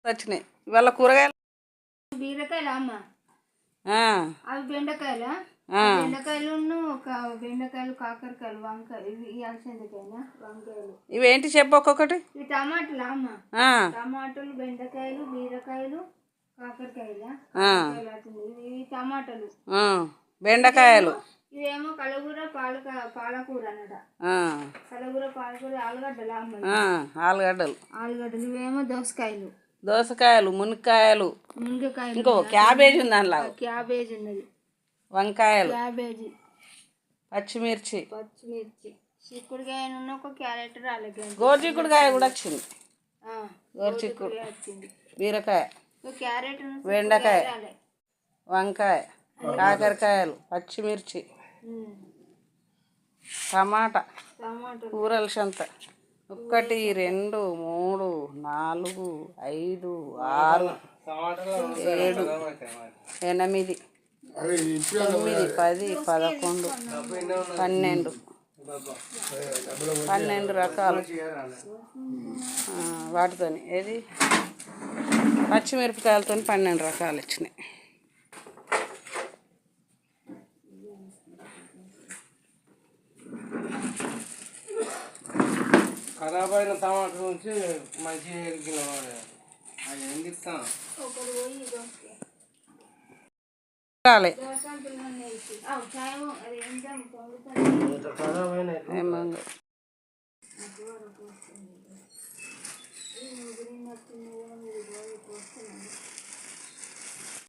వచ్చినాయి ఇవాళ కూరగాయలు. బీరకాయలు అమ్మ, అవి బెండకాయల బెండకాయలు ఒక బెండకాయలు, కాకరకాయలు, వంకాయ, ఇవి అలసందకాయలు, వంకాయలు. ఇవేంటి చెప్పు ఒక్కొక్కటి. ఇవి టమాటాలు అమ్మ, టమాటాలు, బెండకాయలు, బీరకాయలు, కాకరకాయలు, ఇవి టమాటాలు, బెండకాయలు. ఇవేమో కలగూర, పాలకూర అన్నట. కలగూర, పాలకూర, ఆలుగడ్డలు అమ్మ, ఆలుగడ్డలు. ఇవేమో దోసకాయలు, మునక్కాయలు, ఇంకో క్యాబేజీ ఉంది అందులో. క్యాబేజీ ఉన్నది, వంకాయలు, క్యాబేజీ, పచ్చిమిర్చి, చిక్కుడుకాయ, ఒక క్యారెట్, గోరుచిక్కుడుకాయ కూడా వచ్చింది. గోరుచిక్కుడు వచ్చింది, బీరకాయ, క్యారెట్, బెండకాయ, వంకాయ, కాకరకాయలు, పచ్చిమిర్చి, టమాటా, కూరల సంత. 1 2 3 4 5 6 7 8 9 10 11 12 రకాలు. వాటితో ఏది పచ్చిమిరపకాయలతో 12 రకాలు వచ్చినాయి. ఖరాబ్ అయిన టమాటా నుంచి మంచిగా ఎరిగిన అది ఎండిస్తాం.